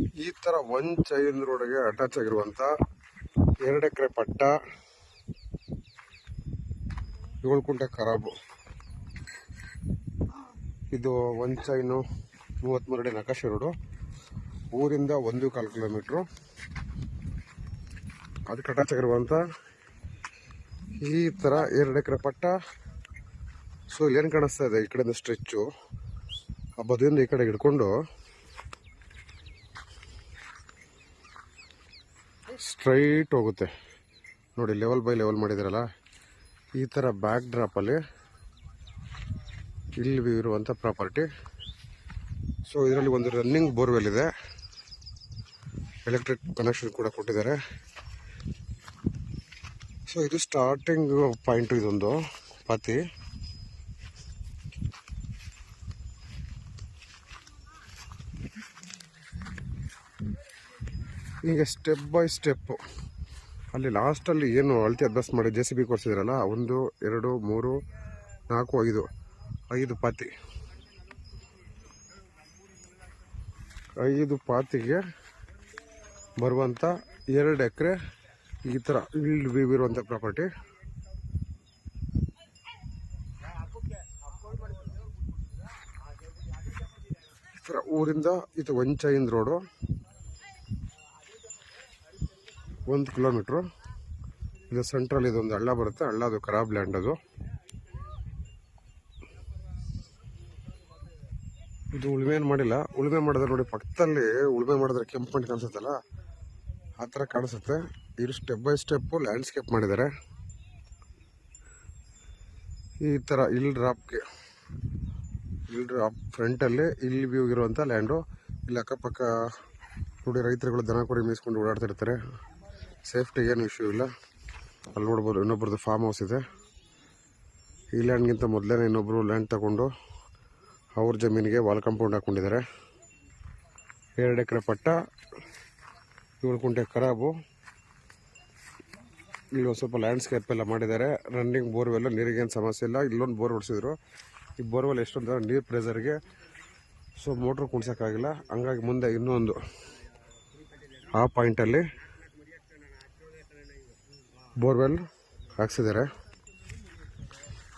ಈ ತರ ಒಂದ್ ಚೈನ್ ರೋಡ್ಗೆ ಅಟ್ಯಾಚ್ ಆಗಿರುವಂತ 2 ಎಕರೆ ಪಟ್ಟ 7 ಕುಂಟೆ ಖರಾಬು. ಇದು ಒಂದ್ ಚೈನು 33 ಅಡಿ ನಕಾಶೆ ರೋಡು. ಊರಿಂದ 1.25 ಕಿಲೋಮೀಟ್ರು. ಅದಕ್ಕೆ ಅಟ್ಯಾಚ್ ಆಗಿರುವಂತ ಈ ತರ 2 ಎಕರೆ ಪಟ್ಟ. ಸೊ ಇಲ್ಲೇನು ಕಾಣಿಸ್ತಾ ಇದೆ, ಈ ಕಡೆಯಿಂದ ಸ್ಟ್ರೆಚ್ಚು ಆ ಬದಿಯಿಂದ ಈ ಕಡೆ ಹಿಡ್ಕೊಂಡು ಸ್ಟ್ರೈಟ್ ಹೋಗುತ್ತೆ ನೋಡಿ. ಲೆವೆಲ್ ಬೈ ಲೆವೆಲ್ ಮಾಡಿದಾರಲ್ಲ, ಈ ಥರ ಬ್ಯಾಕ್ ಡ್ರಾಪಲ್ಲಿ ಇಲ್ಲಿ ಇರುವಂಥ ಪ್ರಾಪರ್ಟಿ. ಸೊ ಇದರಲ್ಲಿ ಒಂದು ರನ್ನಿಂಗ್ ಬೋರ್ವೆಲ್ ಇದೆ, ಎಲೆಕ್ಟ್ರಿಕ್ ಕನೆಕ್ಷನ್ ಕೂಡ ಕೊಟ್ಟಿದ್ದಾರೆ. ಸೊ ಇದು ಸ್ಟಾರ್ಟಿಂಗ್ ಪಾಯಿಂಟ್, ಇದೊಂದು ಪಾತಿ. ಈಗ ಸ್ಟೆಪ್ ಬೈ ಸ್ಟೆಪ್ ಅಲ್ಲಿ ಲಾಸ್ಟಲ್ಲಿ ಏನು ಅಳತೆ ಅಭ್ಯಾಸ ಮಾಡಿ JCB ಕೊಡಿಸಿದ್ರಲ್ಲ, 1 2 3 4 5 ಪಾತಿ. 5 ಪಾತಿಗೆ ಬರುವಂಥ 2 ಎಕರೆ ಈ ಥರ ಇಲ್ಡ್ ವ್ಯೂ ಇರುವಂಥ ಪ್ರಾಪರ್ಟಿ. ಈ ಥರ ಊರಿಂದ ಇದು ಒಂದ್ ಚೈನ್ ರೋಡು, 1 ಕಿಲೋಮೀಟ್ರು. ಇದು ಸೆಂಟ್ರಲ್, ಇದೊಂದು ಹಳ್ಳ ಬರುತ್ತೆ, ಹಳ್ಳ ಅದು ಖರಾಬ್ ಲ್ಯಾಂಡ್. ಅದು ಇದು ಉಳುಮೆ ಏನು ಮಾಡಿಲ್ಲ. ಉಳುಮೆ ಮಾಡಿದ್ರೆ ನೋಡಿ, ಪಕ್ಕದಲ್ಲಿ ಉಳುಮೆ ಮಾಡಿದ್ರೆ ಕೆಂಪು ಮಣ್ಣು ಕಾಣಿಸುತ್ತಲ್ಲ, ಆ ಥರ ಕಾಣಿಸುತ್ತೆ. ಇದು ಸ್ಟೆಪ್ ಬೈ ಸ್ಟೆಪ್ಪು ಲ್ಯಾಂಡ್ಸ್ಕೇಪ್ ಮಾಡಿದ್ದಾರೆ. ಈ ಥರ ಇಲ್ ಡ್ರಾಪ್ ಫ್ರಂಟಲ್ಲಿ ಇಲ್ಲಿ ವ್ಯೂ ಇರುವಂಥ ಲ್ಯಾಂಡು. ಇಲ್ಲಿ ಅಕ್ಕಪಕ್ಕ ನೋಡಿ, ರೈತರುಗಳು ದನ ಕುರಿ ಮೇಯಿಸ್ಕೊಂಡು ಓಡಾಡ್ತಿರ್ತಾರೆ. ಸೇಫ್ಟಿ ಏನು ಇಶ್ಯೂ ಇಲ್ಲ. ಅಲ್ಲಿ ನೋಡ್ಬೋದು ಇನ್ನೊಬ್ರದ್ದು ಫಾರ್ಮ್ ಹೌಸ್ ಇದೆ. ಈ ಲ್ಯಾಂಡ್ಗಿಂತ ಮೊದಲೇ ಇನ್ನೊಬ್ಬರು ಲ್ಯಾಂಡ್ ತಗೊಂಡು ಅವ್ರ ಜಮೀನಿಗೆ ವಾಲ್ ಕಾಂಪೌಂಡ್ ಹಾಕ್ಕೊಂಡಿದ್ದಾರೆ. 2 ಎಕರೆ ಪಟ್ಟ, 7 ಕುಂಟೆ ಖರಾಬು. ಇಲ್ಲಿ ಒಂದು ಸ್ವಲ್ಪ ಲ್ಯಾಂಡ್ಸ್ಕೇಪ್ ಎಲ್ಲ ಮಾಡಿದ್ದಾರೆ. ರನ್ನಿಂಗ್ ಬೋರ್ವೆಲ್, ನೀರಿಗೇನು ಸಮಸ್ಯೆ ಇಲ್ಲ. ಇಲ್ಲೊಂದು ಬೋರ್ ಹೊಡಿಸಿದ್ರು. ಈ ಬೋರ್ವೆಲ್ ಎಷ್ಟೊಂದು ನೀರು ಪ್ರೆಸರ್ಗೆ ಸೊ ಮೋಟ್ರ್ ಕುಣ್ಸೋಕ್ಕಾಗಿಲ್ಲ. ಹಂಗಾಗಿ ಮುಂದೆ ಇನ್ನೊಂದು ಆ ಪಾಯಿಂಟಲ್ಲಿ ಬೋರ್ವೆಲ್ ಹಾಕ್ಸಿದ್ದಾರೆ.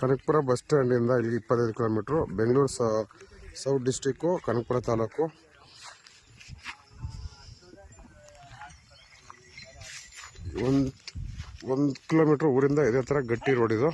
ಕನಕಪುರ ಬಸ್ ಸ್ಟ್ಯಾಂಡಿಂದ ಇಲ್ಲಿ 25 kilometre. Bengaluru south district, Kanakapura taluk. ಒಂದು ಕಿಲೋಮೀಟ್ರ್ ಊರಿಂದ ಇದೇ ಥರ ಗಟ್ಟಿ ರೋಡ್ ಇದು.